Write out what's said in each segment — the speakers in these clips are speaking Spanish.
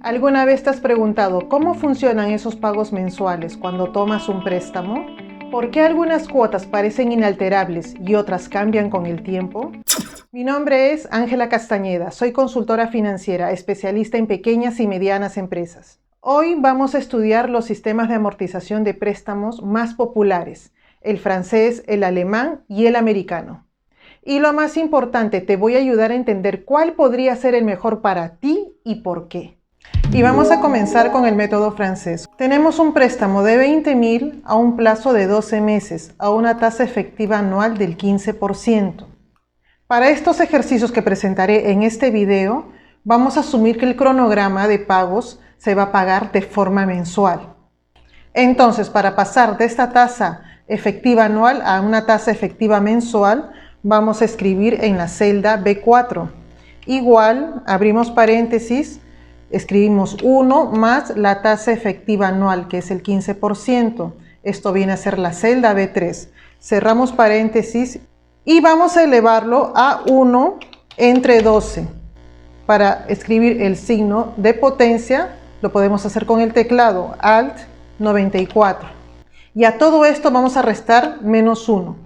¿Alguna vez te has preguntado cómo funcionan esos pagos mensuales cuando tomas un préstamo? ¿Por qué algunas cuotas parecen inalterables y otras cambian con el tiempo? Mi nombre es Ángela Castañeda, soy consultora financiera, especialista en pequeñas y medianas empresas. Hoy vamos a estudiar los sistemas de amortización de préstamos más populares, el francés, el alemán y el americano. Y lo más importante, te voy a ayudar a entender cuál podría ser el mejor para ti y por qué. Y vamos a comenzar con el método francés. Tenemos un préstamo de 20.000 a un plazo de 12 meses, a una tasa efectiva anual del 15%. Para estos ejercicios que presentaré en este video, vamos a asumir que el cronograma de pagos se va a pagar de forma mensual. Entonces, para pasar de esta tasa efectiva anual a una tasa efectiva mensual, vamos a escribir en la celda B4. Igual, abrimos paréntesis, escribimos 1 más la tasa efectiva anual, que es el 15%. Esto viene a ser la celda B3. Cerramos paréntesis y vamos a elevarlo a 1 entre 12. Para escribir el signo de potencia, lo podemos hacer con el teclado Alt 94. Y a todo esto vamos a restar menos 1.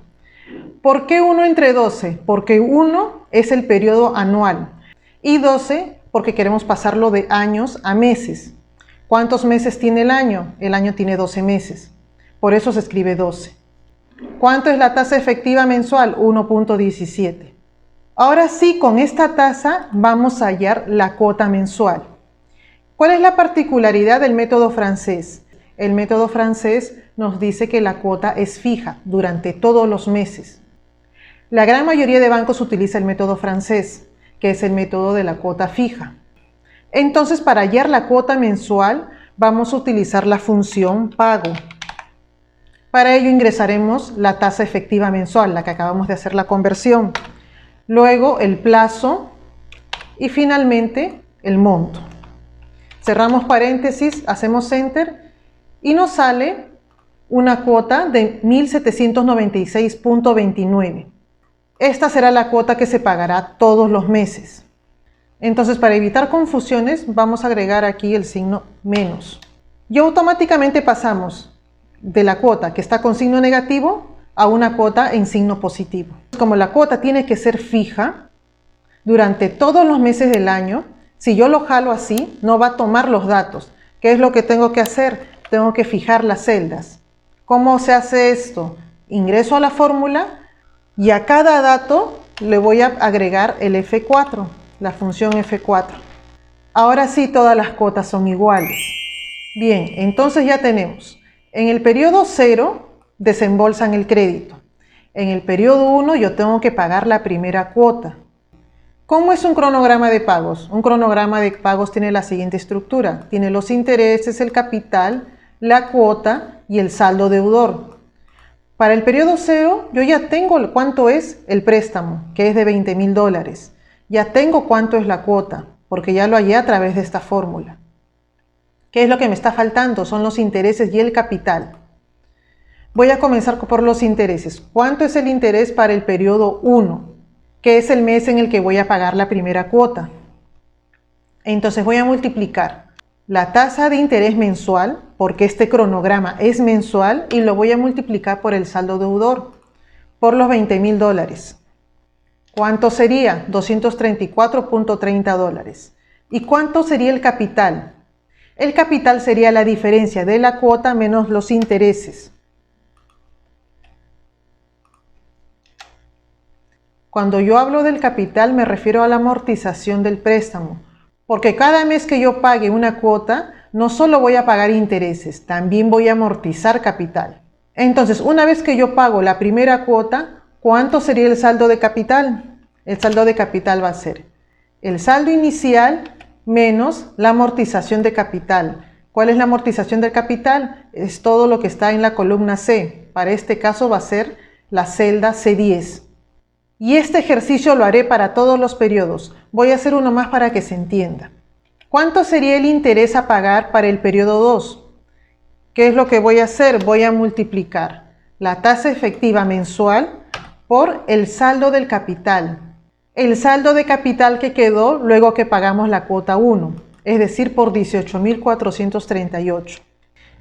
¿Por qué 1 entre 12? Porque 1 es el periodo anual y 12 porque queremos pasarlo de años a meses. ¿Cuántos meses tiene el año? El año tiene 12 meses. Por eso se escribe 12. ¿Cuánto es la tasa efectiva mensual? 1.17. Ahora sí, con esta tasa vamos a hallar la cuota mensual. ¿Cuál es la particularidad del método francés? El método francés nos dice que la cuota es fija durante todos los meses. La gran mayoría de bancos utiliza el método francés, que es el método de la cuota fija. Entonces, para hallar la cuota mensual, vamos a utilizar la función pago. Para ello ingresaremos la tasa efectiva mensual, la que acabamos de hacer la conversión. Luego el plazo y finalmente el monto. Cerramos paréntesis, hacemos Enter y nos sale una cuota de 1.796.29. Esta será la cuota que se pagará todos los meses. Entonces, para evitar confusiones, vamos a agregar aquí el signo menos. Y automáticamente pasamos de la cuota que está con signo negativo a una cuota en signo positivo. Como la cuota tiene que ser fija durante todos los meses del año, si yo lo jalo así, no va a tomar los datos. ¿Qué es lo que tengo que hacer? Tengo que fijar las celdas. ¿Cómo se hace esto? Ingreso a la fórmula y a cada dato le voy a agregar el F4, la función F4. Ahora sí, todas las cuotas son iguales. Bien, entonces ya tenemos. En el periodo 0 desembolsan el crédito. En el periodo 1 yo tengo que pagar la primera cuota. ¿Cómo es un cronograma de pagos? Un cronograma de pagos tiene la siguiente estructura. Tiene los intereses, el capital, la cuota y el saldo deudor. Para el periodo 0 yo ya tengo cuánto es el préstamo, que es de $20.000. Ya tengo cuánto es la cuota, porque ya lo hallé a través de esta fórmula. ¿Qué es lo que me está faltando? Son los intereses y el capital. Voy a comenzar por los intereses. ¿Cuánto es el interés para el periodo 1? Que es el mes en el que voy a pagar la primera cuota. Entonces voy a multiplicar la tasa de interés mensual, porque este cronograma es mensual, y lo voy a multiplicar por el saldo deudor, por los $20.000. ¿Cuánto sería? $234.30. ¿Y cuánto sería el capital? El capital sería la diferencia de la cuota menos los intereses. Cuando yo hablo del capital me refiero a la amortización del préstamo, porque cada mes que yo pague una cuota, no solo voy a pagar intereses, también voy a amortizar capital. Entonces, una vez que yo pago la primera cuota, ¿cuánto sería el saldo de capital? El saldo de capital va a ser el saldo inicial menos la amortización de capital. ¿Cuál es la amortización del capital? Es todo lo que está en la columna C. Para este caso va a ser la celda C10. Y este ejercicio lo haré para todos los periodos. Voy a hacer uno más para que se entienda. ¿Cuánto sería el interés a pagar para el periodo 2? ¿Qué es lo que voy a hacer? Voy a multiplicar la tasa efectiva mensual por el saldo del capital. El saldo de capital que quedó luego que pagamos la cuota 1. es decir, por 18.438.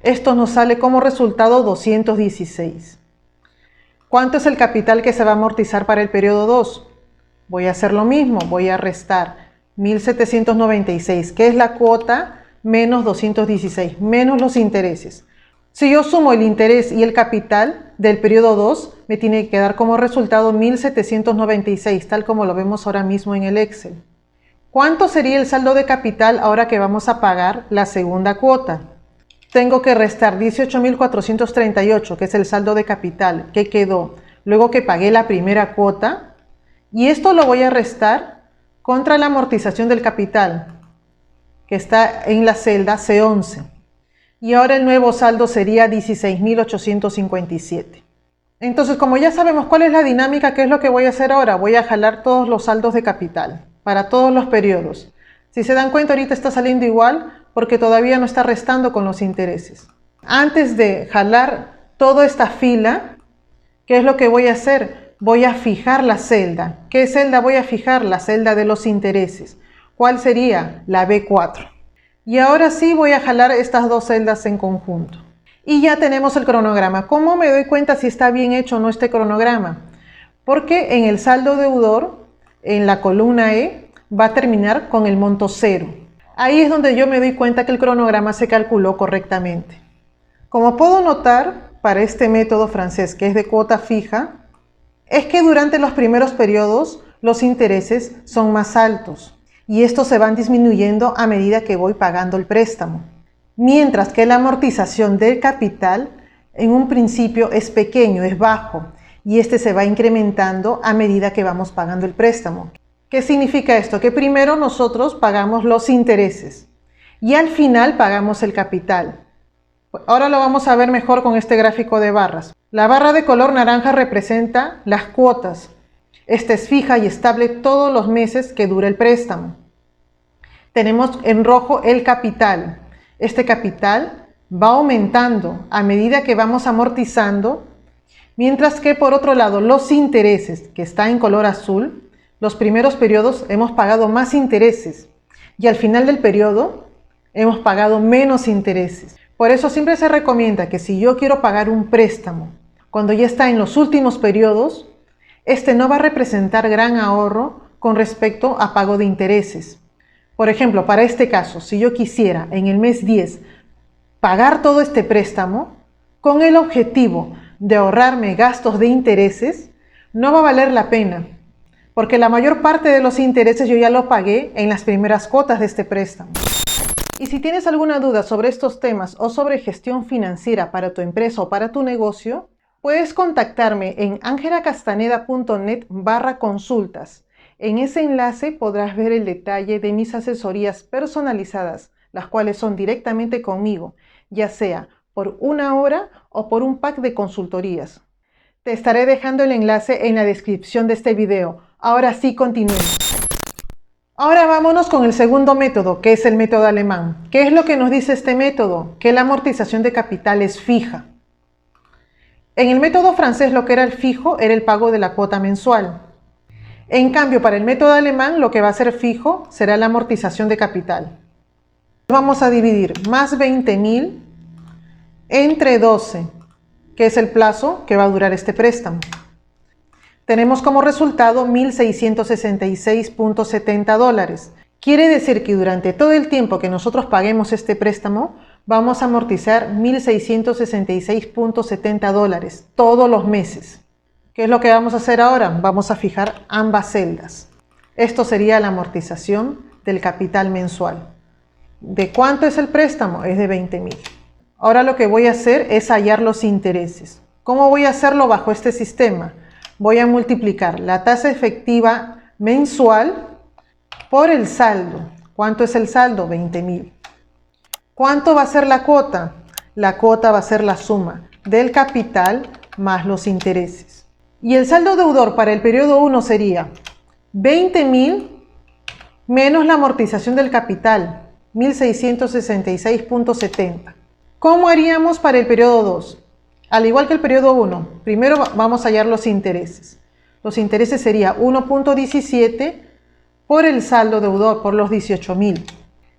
Esto nos sale como resultado 216. ¿Cuánto es el capital que se va a amortizar para el periodo 2? Voy a hacer lo mismo, voy a restar 1.796, que es la cuota, menos 216, menos los intereses. Si yo sumo el interés y el capital del periodo 2, me tiene que dar como resultado 1.796, tal como lo vemos ahora mismo en el Excel. ¿Cuánto sería el saldo de capital ahora que vamos a pagar la segunda cuota? Tengo que restar 18.438, que es el saldo de capital que quedó luego que pagué la primera cuota, y esto lo voy a restar contra la amortización del capital, que está en la celda C11. Y ahora el nuevo saldo sería 16.857. Entonces, como ya sabemos cuál es la dinámica, ¿qué es lo que voy a hacer ahora? Voy a jalar todos los saldos de capital para todos los periodos. Si se dan cuenta, ahorita está saliendo igual porque todavía no está restando con los intereses. Antes de jalar toda esta fila, ¿qué es lo que voy a hacer? Voy a fijar la celda. ¿Qué celda voy a fijar? La celda de los intereses. ¿Cuál sería? La B4. Y ahora sí voy a jalar estas dos celdas en conjunto. Y ya tenemos el cronograma. ¿Cómo me doy cuenta si está bien hecho o no este cronograma? Porque en el saldo deudor, en la columna E, va a terminar con el monto 0. Ahí es donde yo me doy cuenta que el cronograma se calculó correctamente. Como puedo notar, para este método francés, que es de cuota fija, es que durante los primeros periodos los intereses son más altos y estos se van disminuyendo a medida que voy pagando el préstamo. Mientras que la amortización del capital en un principio es pequeño, es bajo, y este se va incrementando a medida que vamos pagando el préstamo. ¿Qué significa esto? Que primero nosotros pagamos los intereses y al final pagamos el capital. Ahora lo vamos a ver mejor con este gráfico de barras. La barra de color naranja representa las cuotas. Esta es fija y estable todos los meses que dura el préstamo. Tenemos en rojo el capital. Este capital va aumentando a medida que vamos amortizando, mientras que por otro lado los intereses, que está en color azul, los primeros periodos hemos pagado más intereses y al final del periodo hemos pagado menos intereses. Por eso siempre se recomienda que si yo quiero pagar un préstamo cuando ya está en los últimos periodos, este no va a representar gran ahorro con respecto a pago de intereses. Por ejemplo, para este caso, si yo quisiera en el mes 10 pagar todo este préstamo con el objetivo de ahorrarme gastos de intereses, no va a valer la pena, porque la mayor parte de los intereses yo ya lo pagué en las primeras cuotas de este préstamo. Y si tienes alguna duda sobre estos temas o sobre gestión financiera para tu empresa o para tu negocio, puedes contactarme en angelacastaneda.net/consultas. En ese enlace podrás ver el detalle de mis asesorías personalizadas, las cuales son directamente conmigo, ya sea por 1 hora o por un pack de consultorías. Te estaré dejando el enlace en la descripción de este video. Ahora sí, continuemos. Ahora vámonos con el segundo método, que es el método alemán. ¿Qué es lo que nos dice este método? Que la amortización de capital es fija. En el método francés lo que era el fijo era el pago de la cuota mensual. En cambio, para el método alemán lo que va a ser fijo será la amortización de capital. Vamos a dividir más 20.000 entre 12, que es el plazo que va a durar este préstamo. Tenemos como resultado $1.666.70. Quiere decir que durante todo el tiempo que nosotros paguemos este préstamo, vamos a amortizar $1.666.70 todos los meses. ¿Qué es lo que vamos a hacer ahora? Vamos a fijar ambas celdas. Esto sería la amortización del capital mensual. ¿De cuánto es el préstamo? Es de 20.000. Ahora lo que voy a hacer es hallar los intereses. ¿Cómo voy a hacerlo bajo este sistema? Voy a multiplicar la tasa efectiva mensual por el saldo. ¿Cuánto es el saldo? 20.000. ¿Cuánto va a ser la cuota? La cuota va a ser la suma del capital más los intereses. Y el saldo deudor para el periodo 1 sería 20.000 menos la amortización del capital, 1.666.70. ¿Cómo haríamos para el periodo 2? Al igual que el periodo 1, primero vamos a hallar los intereses. Los intereses sería 1.17 por el saldo deudor, por los 18.000.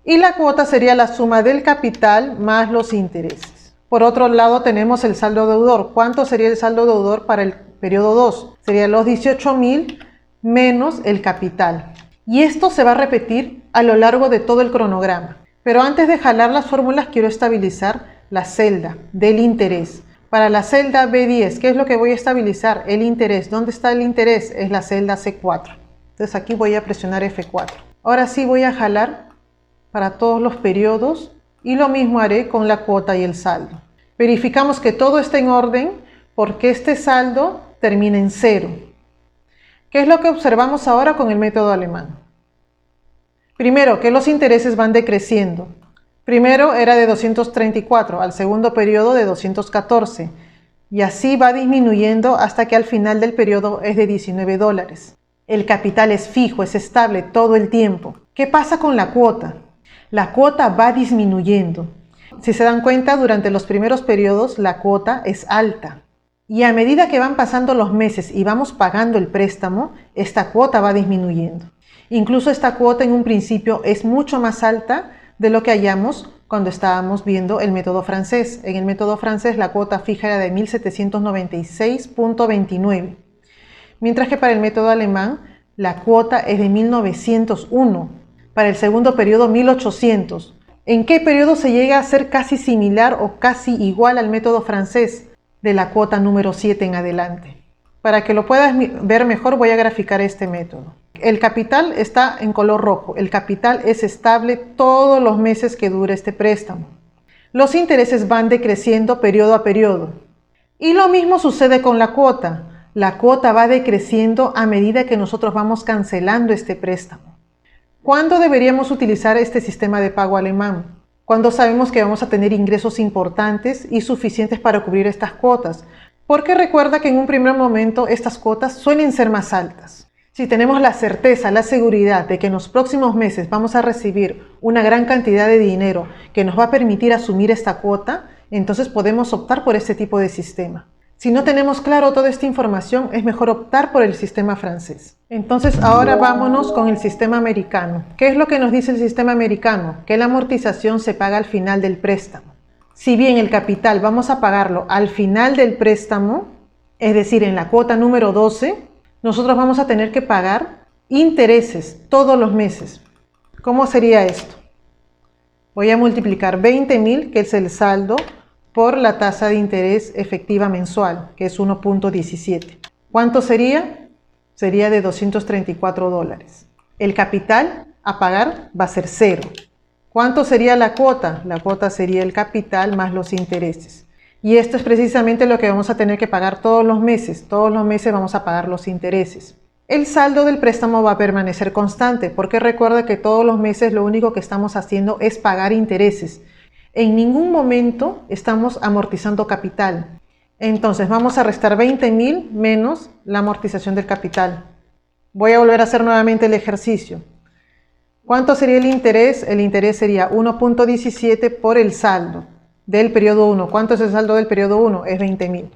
Y la cuota sería la suma del capital más los intereses. Por otro lado tenemos el saldo deudor. ¿Cuánto sería el saldo deudor para el periodo 2? Sería los 18.000 menos el capital. Y esto se va a repetir a lo largo de todo el cronograma. Pero antes de jalar las fórmulas quiero estabilizar la celda del interés. Para la celda B10, ¿qué es lo que voy a estabilizar? El interés. ¿Dónde está el interés? Es la celda C4. Entonces aquí voy a presionar F4. Ahora sí voy a jalar para todos los periodos y lo mismo haré con la cuota y el saldo. Verificamos que todo está en orden porque este saldo termina en 0. ¿Qué es lo que observamos ahora con el método alemán? Primero, que los intereses van decreciendo. Primero era de 234, al segundo periodo de 214. Y así va disminuyendo hasta que al final del periodo es de $19. El capital es fijo, es estable todo el tiempo. ¿Qué pasa con la cuota? La cuota va disminuyendo. Si se dan cuenta, durante los primeros periodos la cuota es alta. Y a medida que van pasando los meses y vamos pagando el préstamo, esta cuota va disminuyendo. Incluso esta cuota en un principio es mucho más alta de lo que hallamos cuando estábamos viendo el método francés. En el método francés la cuota fija era de 1.796.29, mientras que para el método alemán la cuota es de 1.901, para el segundo periodo 1.800. ¿En qué periodo se llega a ser casi similar o casi igual al método francés? De la cuota número 7 en adelante. Para que lo puedas ver mejor voy a graficar este método. El capital está en color rojo. El capital es estable todos los meses que dure este préstamo. Los intereses van decreciendo periodo a periodo. Y lo mismo sucede con la cuota. La cuota va decreciendo a medida que nosotros vamos cancelando este préstamo. ¿Cuándo deberíamos utilizar este sistema de pago alemán? Cuando sabemos que vamos a tener ingresos importantes y suficientes para cubrir estas cuotas. Porque recuerda que en un primer momento estas cuotas suelen ser más altas. Si tenemos la certeza, la seguridad de que en los próximos meses vamos a recibir una gran cantidad de dinero que nos va a permitir asumir esta cuota, entonces podemos optar por este tipo de sistema. Si no tenemos claro toda esta información, es mejor optar por el sistema francés. Entonces ahora vámonos con el sistema americano. ¿Qué es lo que nos dice el sistema americano? Que la amortización se paga al final del préstamo. Si bien el capital vamos a pagarlo al final del préstamo, es decir, en la cuota número 12, nosotros vamos a tener que pagar intereses todos los meses. ¿Cómo sería esto? Voy a multiplicar 20.000, que es el saldo, por la tasa de interés efectiva mensual, que es 1.17. ¿Cuánto sería? Sería de $234. El capital a pagar va a ser 0. ¿Cuánto sería la cuota? La cuota sería el capital más los intereses. Y esto es precisamente lo que vamos a tener que pagar todos los meses. Todos los meses vamos a pagar los intereses. El saldo del préstamo va a permanecer constante, porque recuerda que todos los meses lo único que estamos haciendo es pagar intereses. En ningún momento estamos amortizando capital. Entonces vamos a restar 20.000 menos la amortización del capital. Voy a volver a hacer nuevamente el ejercicio. ¿Cuánto sería el interés? El interés sería 1.17 por el saldo del periodo 1. ¿Cuánto es el saldo del periodo 1? Es 20.000.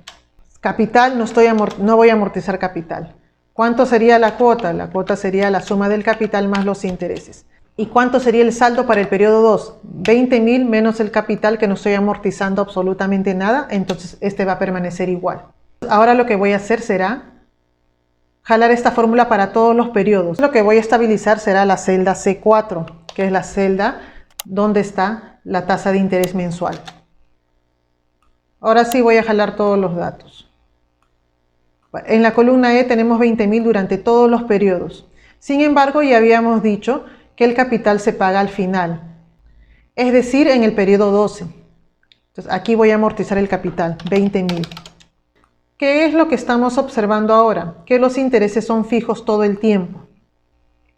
Capital, no voy a amortizar capital. ¿Cuánto sería la cuota? La cuota sería la suma del capital más los intereses. ¿Y cuánto sería el saldo para el periodo 2? 20.000 menos el capital, que no estoy amortizando absolutamente nada, entonces este va a permanecer igual. Ahora lo que voy a hacer será jalar esta fórmula para todos los periodos. Lo que voy a estabilizar será la celda C4, que es la celda donde está la tasa de interés mensual. Ahora sí voy a jalar todos los datos. En la columna E tenemos 20.000 durante todos los periodos. Sin embargo, ya habíamos dicho que el capital se paga al final, es decir, en el periodo 12. Entonces aquí voy a amortizar el capital, 20.000. ¿Qué es lo que estamos observando ahora? Que los intereses son fijos todo el tiempo.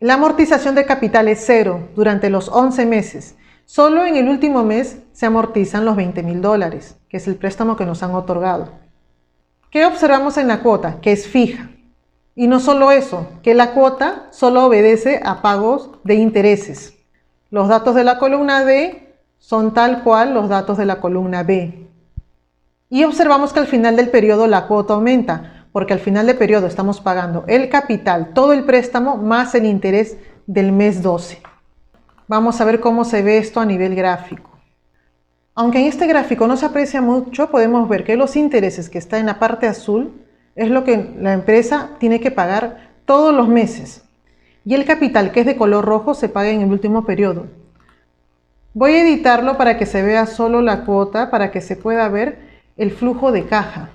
La amortización de capital es 0 durante los 11 meses. Solo en el último mes se amortizan los $20.000, que es el préstamo que nos han otorgado. ¿Qué observamos en la cuota? Que es fija. Y no solo eso, que la cuota solo obedece a pagos de intereses. Los datos de la columna D son tal cual los datos de la columna B. Y observamos que al final del periodo la cuota aumenta, porque al final del periodo estamos pagando el capital, todo el préstamo, más el interés del mes 12. Vamos a ver cómo se ve esto a nivel gráfico. Aunque en este gráfico no se aprecia mucho, podemos ver que los intereses que está en la parte azul es lo que la empresa tiene que pagar todos los meses. Y el capital, que es de color rojo, se paga en el último periodo. Voy a editarlo para que se vea solo la cuota, para que se pueda ver el flujo de caja.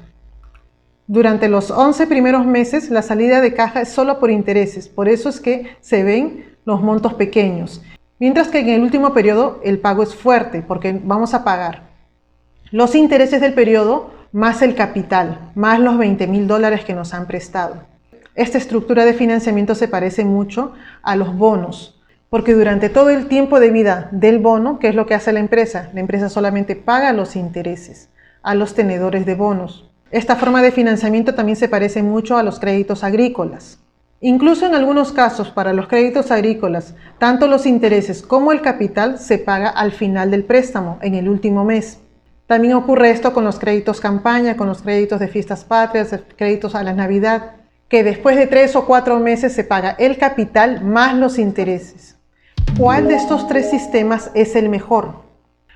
Durante los 11 primeros meses, la salida de caja es solo por intereses. Por eso es que se ven los montos pequeños. Mientras que en el último periodo el pago es fuerte, porque vamos a pagar los intereses del periodo más el capital, más los $20.000 que nos han prestado. Esta estructura de financiamiento se parece mucho a los bonos, porque durante todo el tiempo de vida del bono, ¿qué es lo que hace la empresa? La empresa solamente paga los intereses a los tenedores de bonos. Esta forma de financiamiento también se parece mucho a los créditos agrícolas. Incluso en algunos casos, para los créditos agrícolas, tanto los intereses como el capital se paga al final del préstamo, en el último mes. También ocurre esto con los créditos campaña, con los créditos de fiestas patrias, créditos a la Navidad, que después de 3 o 4 meses se paga el capital más los intereses. ¿Cuál de estos tres sistemas es el mejor?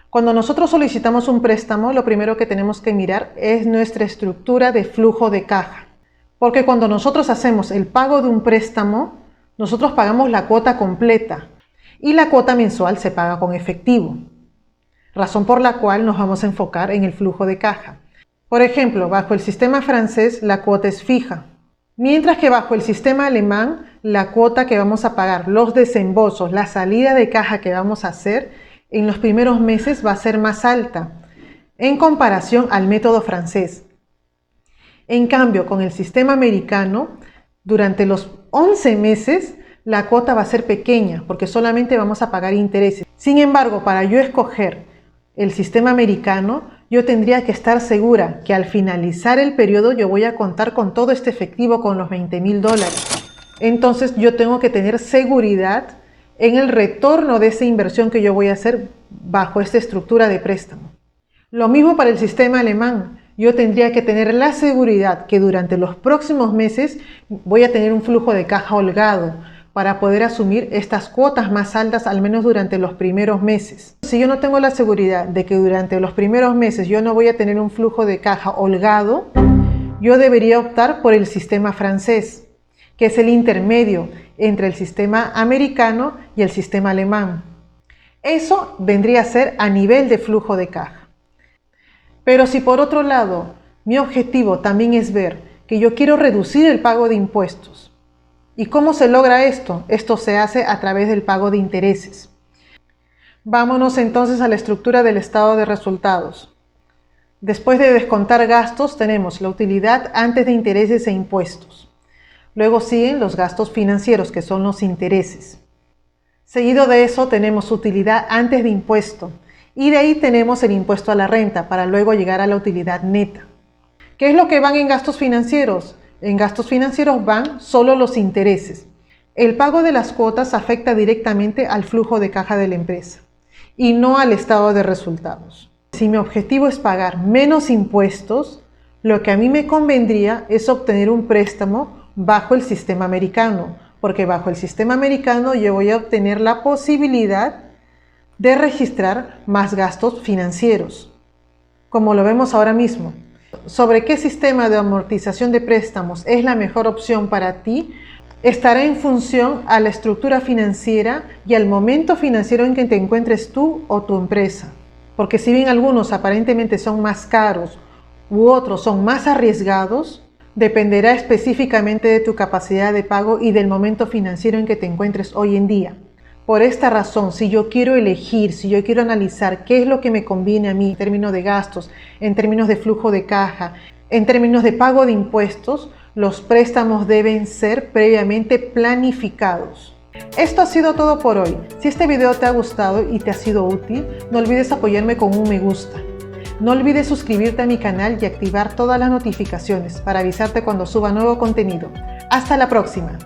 Cuando nosotros solicitamos un préstamo, lo primero que tenemos que mirar es nuestra estructura de flujo de caja. Porque cuando nosotros hacemos el pago de un préstamo, nosotros pagamos la cuota completa y la cuota mensual se paga con efectivo. Razón por la cual nos vamos a enfocar en el flujo de caja. Por ejemplo, bajo el sistema francés la cuota es fija, mientras que bajo el sistema alemán la cuota que vamos a pagar, los desembolsos, la salida de caja que vamos a hacer en los primeros meses va a ser más alta en comparación al método francés. En cambio, con el sistema americano, durante los 11 meses la cuota va a ser pequeña porque solamente vamos a pagar intereses. Sin embargo, para yo escoger el sistema americano, yo tendría que estar segura que al finalizar el periodo yo voy a contar con todo este efectivo, con los $20.000. Entonces yo tengo que tener seguridad en el retorno de esa inversión que yo voy a hacer bajo esta estructura de préstamo. Lo mismo para el sistema alemán. Yo tendría que tener la seguridad que durante los próximos meses voy a tener un flujo de caja holgado para poder asumir estas cuotas más altas, al menos durante los primeros meses. Si yo no tengo la seguridad de que durante los primeros meses yo no voy a tener un flujo de caja holgado, yo debería optar por el sistema francés, que es el intermedio entre el sistema americano y el sistema alemán. Eso vendría a ser a nivel de flujo de caja. Pero si por otro lado mi objetivo también es ver que yo quiero reducir el pago de impuestos, ¿y cómo se logra esto? Esto se hace a través del pago de intereses. Vámonos entonces a la estructura del estado de resultados. Después de descontar gastos tenemos la utilidad antes de intereses e impuestos. Luego siguen los gastos financieros, que son los intereses. Seguido de eso tenemos utilidad antes de impuesto. Y de ahí tenemos el impuesto a la renta para luego llegar a la utilidad neta. ¿Qué es lo que van en gastos financieros? En gastos financieros van solo los intereses. El pago de las cuotas afecta directamente al flujo de caja de la empresa y no al estado de resultados. Si mi objetivo es pagar menos impuestos, lo que a mí me convendría es obtener un préstamo bajo el sistema americano, porque bajo el sistema americano yo voy a obtener la posibilidad de registrar más gastos financieros, como lo vemos ahora mismo. Sobre qué sistema de amortización de préstamos es la mejor opción para ti, estará en función a la estructura financiera y al momento financiero en que te encuentres tú o tu empresa. Porque si bien algunos aparentemente son más caros u otros son más arriesgados, dependerá específicamente de tu capacidad de pago y del momento financiero en que te encuentres hoy en día. Por esta razón, si yo quiero elegir, si yo quiero analizar qué es lo que me conviene a mí en términos de gastos, en términos de flujo de caja, en términos de pago de impuestos, los préstamos deben ser previamente planificados. Esto ha sido todo por hoy. Si este video te ha gustado y te ha sido útil, no olvides apoyarme con un me gusta. No olvides suscribirte a mi canal y activar todas las notificaciones para avisarte cuando suba nuevo contenido. ¡Hasta la próxima!